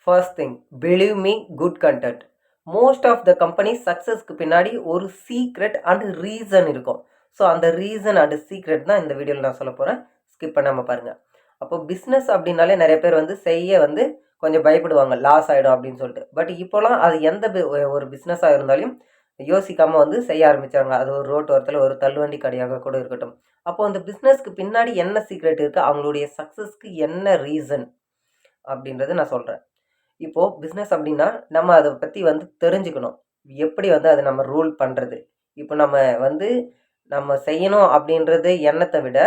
First thing, believe me, good content. Most of the company சக்ஸஸ்க்கு பின்னாடி ஒரு secret and reason இருக்கும். So அந்த ரீசன் அண்ட் சீக்ரெட் தான் இந்த வீடியோவில் நான் சொல்ல போகிறேன். ஸ்கிப் பண்ணாமல் பாருங்கள். அப்போ பிஸ்னஸ் அப்படின்னாலே நிறைய பேர் செய்ய கொஞ்சம் பயப்படுவாங்க, லாஸ் ஆகிடும் அப்படின்னு சொல்லிட்டு. பட் இப்போலாம் அது எந்த ஒரு பிஸ்னஸாக இருந்தாலும் யோசிக்காமல் செய்ய ஆரம்பித்தாங்க. அது ஒரு ரோட்டு ஓரத்தில் ஒரு தள்ளுவண்டி கடையாக கூட இருக்கட்டும். அப்போ அந்த பிஸ்னஸ்க்கு பின்னாடி என்ன சீக்ரெட் இருக்குது, அவங்களுடைய சக்ஸஸ்க்கு என்ன ரீசன் அப்படின்றத நான் சொல்கிறேன். இப்போது பிஸ்னஸ் அப்படின்னா நம்ம அதை பற்றி தெரிஞ்சுக்கணும். எப்படி அதை நம்ம ரூல் பண்ணுறது. இப்போ நம்ம செய்யணும் அப்படின்றது எண்ணத்தை விட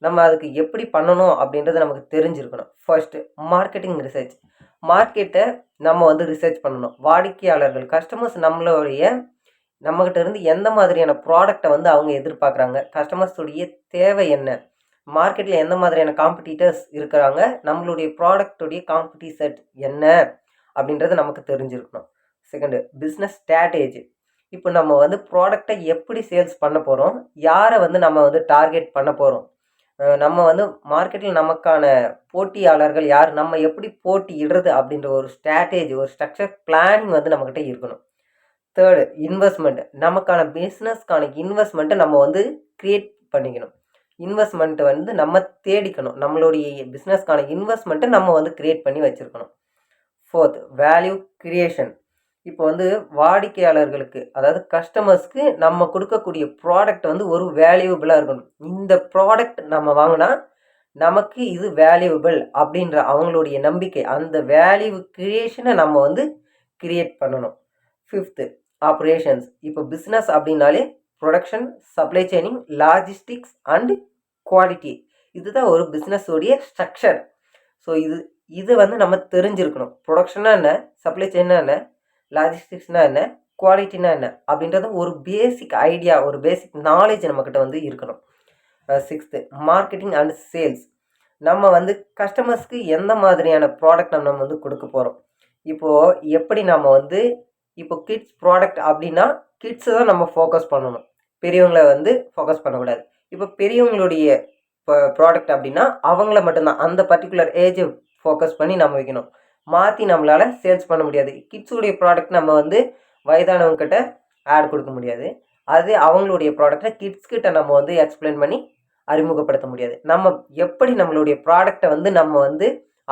நம்ம அதுக்கு எப்படி பண்ணணும் அப்படின்றது நமக்கு தெரிஞ்சிருக்கணும். First marketing research. மார்க்கெட்டை நம்ம ரிசர்ச் பண்ணணும். வாடிக்கையாளர்கள், கஸ்டமர்ஸ் நம்மகிட்ட இருந்து எந்த மாதிரியான ப்ராடக்டை அவங்க எதிர்பார்க்குறாங்க, கஸ்டமர்ஸுடைய தேவை என்ன, மார்க்கெட்டில் எந்த மாதிரியான காம்படிட்டர்ஸ் இருக்கிறாங்க, நம்மளுடைய ப்ராடக்டுடைய காம்படிஷன் என்ன அப்படின்றது நமக்கு தெரிஞ்சிருக்கணும். Second, business strategy. இப்போ நம்ம ப்ராடக்டை எப்படி சேல்ஸ் பண்ண போகிறோம், யாரை நம்ம டார்கெட் பண்ண போகிறோம், நம்ம மார்க்கெட்டில் நமக்கான போட்டியாளர்கள் யார், நம்ம எப்படி போட்டியிடுறது அப்படின்ற ஒரு ஸ்ட்ராட்டஜி, ஒரு ஸ்ட்ரக்சர் பிளானிங் நம்மக்கிட்ட இருக்கணும். Third, investment. நமக்கான பிஸ்னஸ்க்கான இன்வெஸ்ட்மெண்ட்டை நம்ம க்ரியேட் பண்ணிக்கணும். இன்வெஸ்ட்மெண்ட்டை நம்ம தேடிக்கணும். நம்மளுடைய பிஸ்னஸ்க்கான இன்வெஸ்ட்மெண்ட்டை நம்ம க்ரியேட் பண்ணி வச்சுருக்கணும். Fourth, value creation. இப்போ வாடிக்கையாளர்களுக்கு, அதாவது கஸ்டமர்ஸ்க்கு நம்ம கொடுக்கக்கூடிய ப்ராடக்ட் ஒரு வேல்யூபிளாக இருக்கணும். இந்த ப்ராடக்ட் நம்ம வாங்கினா நமக்கு இது வேல்யூபிள் அப்படின்ற அவங்களுடைய நம்பிக்கை, அந்த வேல்யூ கிரியேஷனை நம்ம கிரியேட் பண்ணணும். Fifth, operations. இப்போ பிஸ்னஸ் அப்படின்னாலே production, supply chaining, logistics and quality. இதுதான் ஒரு பிஸ்னஸோடைய ஸ்ட்ரக்சர். ஸோ இது நம்ம தெரிஞ்சிருக்கணும். ப்ரொடக்ஷனா என்ன, சப்ளை செயின்னா என்ன, லாஜிஸ்டிக்ஸ்னா என்ன, குவாலிட்டினா என்ன அப்படின்றது ஒரு பேசிக் ஐடியா, ஒரு பேசிக் நாலேஜ் நம்மக்கிட்ட இருக்கணும். Sixth, marketing and sales. நம்ம கஸ்டமர்ஸ்க்கு எந்த மாதிரியான ப்ராடக்ட் நம்ம கொடுக்க போகிறோம். இப்போது எப்படி நம்ம இப்போ கிட்ஸ் ப்ராடக்ட் அப்படின்னா கிட்ஸை தான் நம்ம ஃபோக்கஸ் பண்ணணும், பெரியவங்களை ஃபோக்கஸ் பண்ணக்கூடாது. இப்போ பெரியவங்களுடைய ப்ராடக்ட் அப்படின்னா அவங்கள மட்டும்தான், அந்த பர்டிகுலர் ஏஜை ஃபோக்கஸ் பண்ணி நம்ம வைக்கணும். மாற்றி நம்மளால் சேல்ஸ் பண்ண முடியாது. கிட்ஸுடைய ப்ராடக்ட் நம்ம வயதானவங்கக்கிட்ட ஆட் கொடுக்க முடியாது. அது அவங்களுடைய ப்ராடக்டை கிட்ஸ்கிட்ட நம்ம எக்ஸ்பிளைன் பண்ணி அறிமுகப்படுத்த முடியாது. நம்ம எப்படி நம்மளுடைய ப்ராடக்டை நம்ம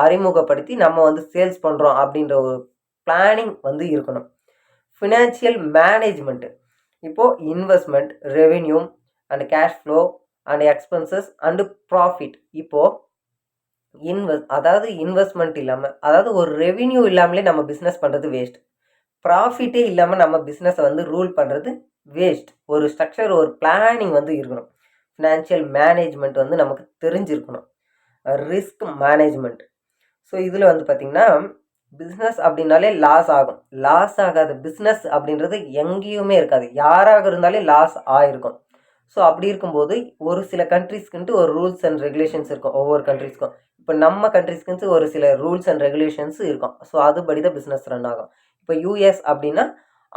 அறிமுகப்படுத்தி நம்ம சேல்ஸ் பண்ணுறோம் அப்படின்ற ஒரு பிளானிங் இருக்கணும். Financial management. இப்போது investment, revenue and cash flow and expenses and profit. இப்போது அதாவது இன்வெஸ்ட்மெண்ட் இல்லாமல், அதாவது ஒரு ரெவென்யூ இல்லாமலே நம்ம பிஸ்னஸ் பண்ணுறது வேஸ்ட். ப்ராஃபிட்டே இல்லாமல் நம்ம பிஸ்னஸை ரூல் பண்ணுறது வேஸ்ட். ஒரு ஸ்ட்ரக்சர், ஒரு பிளானிங் இருக்கணும். ஃபினான்ஷியல் மேனேஜ்மெண்ட் நமக்கு தெரிஞ்சிருக்கணும். Risk management. ஸோ இதில் பார்த்திங்கன்னா பிஸ்னஸ் அப்படின்னாலே லாஸ் ஆகும். லாஸ் ஆகாத பிஸ்னஸ் அப்படின்றது எங்கேயுமே இருக்காது. யாராக இருந்தாலே லாஸ் ஆகிருக்கும். ஸோ அப்படி இருக்கும்போது ஒரு சில கண்ட்ரீஸ்க்குன்ட்டு ஒரு ரூல்ஸ் அண்ட் ரெகுலேஷன்ஸ் இருக்கும். ஒவ்வொரு கண்ட்ரீஸ்க்கும் இப்போ நம்ம கண்ட்ரீஸ்க்குன்ட்டு ஒரு சில ரூல்ஸ் அண்ட் ரெகுலேஷன்ஸ் இருக்கும். ஸோ அதுபடி தான் பிஸ்னஸ் ரன் ஆகும். இப்போ யூஎஸ் அப்படின்னா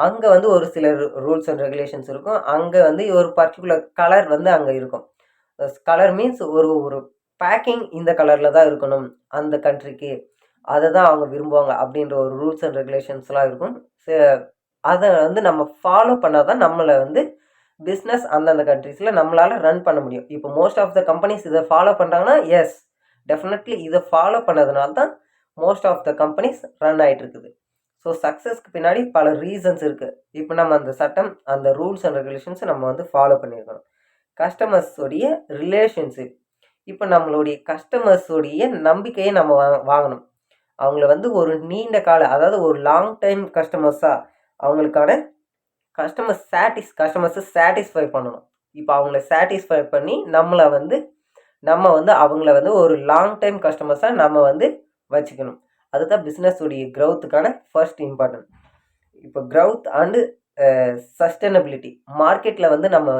அங்கே ஒரு சில ரூல்ஸ் அண்ட் ரெகுலேஷன்ஸ் இருக்கும். அங்கே ஒரு பர்டிகுலர் கலர் அங்கே இருக்கும். கலர் மீன்ஸ் ஒரு பேக்கிங் இந்த கலரில் தான் இருக்கணும் அந்த கண்ட்ரிக்கு, அதை தான் அவங்க விரும்புவாங்க அப்படின்ற ஒரு ரூல்ஸ் அண்ட் ரெகுலேஷன்ஸ்லாம் இருக்கும். அதை நம்ம ஃபாலோ பண்ணால் தான் நம்மளை பிஸ்னஸ் அந்தந்த கண்ட்ரீஸில் நம்மளால் ரன் பண்ண முடியும். இப்போ மோஸ்ட் ஆஃப் த கம்பெனிஸ் இதை ஃபாலோ பண்ணுறாங்கன்னா எஸ், டெஃபினெட்லி இதை ஃபாலோ பண்ணதுனால தான் most of the companies run ஆகிட்டு இருக்குது. ஸோ சக்ஸஸ்க்கு பின்னாடி பல ரீசன்ஸ் இருக்குது. இப்போ நம்ம அந்த சட்டம், அந்த ரூல்ஸ் அண்ட் ரெகுலேஷன்ஸை நம்ம ஃபாலோ பண்ணியிருக்கணும். கஸ்டமர்ஸோடைய ரிலேஷன்ஷிப். இப்போ நம்மளுடைய கஸ்டமர்ஸோடைய நம்பிக்கையை நம்ம வாங்கணும். அவங்கள ஒரு நீண்ட கால, அதாவது ஒரு லாங் டைம் கஸ்டமர்ஸாக அவங்களுக்கான கஸ்டமர்ஸை சாட்டிஸ்ஃபை பண்ணணும். இப்போ அவங்கள சாட்டிஸ்ஃபை பண்ணி நம்மளை நம்ம அவங்கள ஒரு லாங் டைம் கஸ்டமர்ஸாக நம்ம வச்சுக்கணும். அதுதான் பிஸ்னஸுடைய க்ரௌத்துக்கான ஃபர்ஸ்ட் இம்பார்ட்டன்ட். இப்போ க்ரௌத் அண்டு சஸ்டைனபிலிட்டி. மார்க்கெட்டில் நம்ம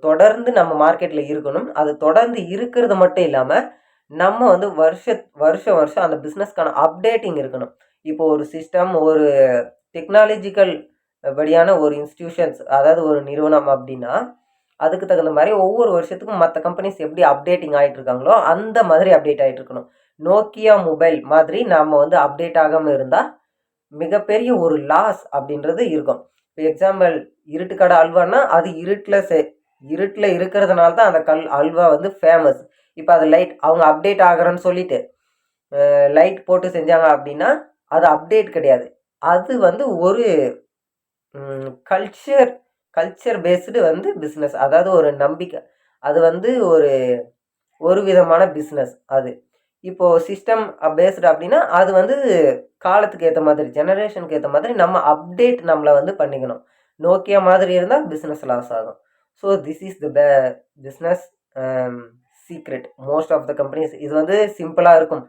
தொடர்ந்து நம்ம மார்க்கெட்டில் இருக்கணும். அது தொடர்ந்து இருக்கிறது மட்டும் இல்லாமல் நம்ம வருஷம் அந்த பிஸ்னஸ்க்கான அப்டேட்டிங் இருக்கணும். இப்போ ஒரு சிஸ்டம், ஒரு டெக்னாலஜிக்கல் படியான ஒரு இன்ஸ்டிடியூஷன்ஸ், அதாவது ஒரு நிறுவனம் அப்படின்னா அதுக்கு தகுந்த மாதிரி ஒவ்வொரு வருஷத்துக்கும் மற்ற கம்பெனிஸ் எப்படி அப்டேட்டிங் ஆகிட்டு இருக்காங்களோ அந்த மாதிரி அப்டேட் ஆகிட்டு இருக்கணும். நோக்கியா மொபைல் மாதிரி நாம் வந்து அப்டேட் ஆகாமல் இருந்தால் மிகப்பெரிய ஒரு லாஸ் அப்படின்றது இருக்கும். இப்போ எக்ஸாம்பிள் இருட்டுக்கடை அல்வான்னா அது இருட்டில் இருக்கிறதுனால தான் அந்த அல்வா வந்து ஃபேமஸ். இப்போ அது லைட் அவங்க அப்டேட் ஆகிறேன்னு சொல்லிட்டு லைட் போட்டு செஞ்சாங்க அப்படின்னா அது அப்டேட் கிடையாது. அது வந்து ஒரு கல்ச்சர் பேஸ்டு வந்து பிஸ்னஸ். அதாவது ஒரு நம்பிக்கை. அது வந்து ஒரு விதமான பிஸ்னஸ் அது. இப்போது சிஸ்டம் பேஸ்டு அப்படின்னா அது வந்து காலத்துக்கு ஏற்ற மாதிரி, ஜெனரேஷனுக்கு ஏற்ற மாதிரி நம்ம அப்டேட் நம்மளை வந்து பண்ணிக்கணும். நோக்கியா மாதிரி இருந்தால் பிஸ்னஸ் லாஸ் ஆகும். So this is the business secret most of the companies. இது வந்து சிம்பிளாக இருக்கும்,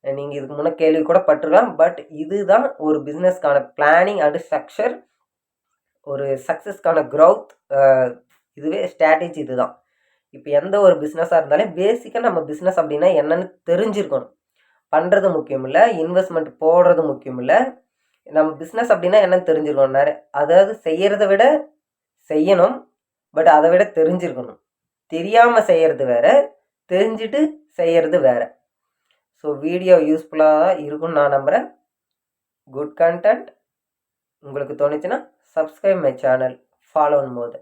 நீங்கள் இதுக்கு முன்னே கேள்வி கூட பட்டிருக்கலாம். பட் இதுதான் ஒரு பிஸ்னஸ்க்கான பிளானிங் அண்ட் ஸ்ட்ரக்சர், ஒரு சக்ஸஸ்க்கான க்ரௌத். இதுவே ஸ்ட்ராட்டஜி இதுதான். இப்போ எந்த ஒரு பிஸ்னஸாக இருந்தாலும் பேசிக்காக நம்ம பிஸ்னஸ் அப்படின்னா என்னன்னு தெரிஞ்சிருக்கணும். பண்ணுறது முக்கியம் இல்லை, இன்வெஸ்ட்மெண்ட் போடுறது முக்கியம் இல்லை. நம்ம பிஸ்னஸ் அப்படின்னா என்னன்னு தெரிஞ்சிருக்கணும். அதாவது செய்கிறத விட செய்யணும், பட் அதை விட தெரிஞ்சிருக்கணும். தெரியாமல் செய்கிறது வேறு, தெரிஞ்சுட்டு செய்கிறது வேறு. ஸோ வீடியோ யூஸ்ஃபுல்லாக இருக்கும்னு நான் நம்புகிறேன். குட் கண்டென்ட் உங்களுக்கு தோணுச்சுன்னா subscribe my channel, follow more.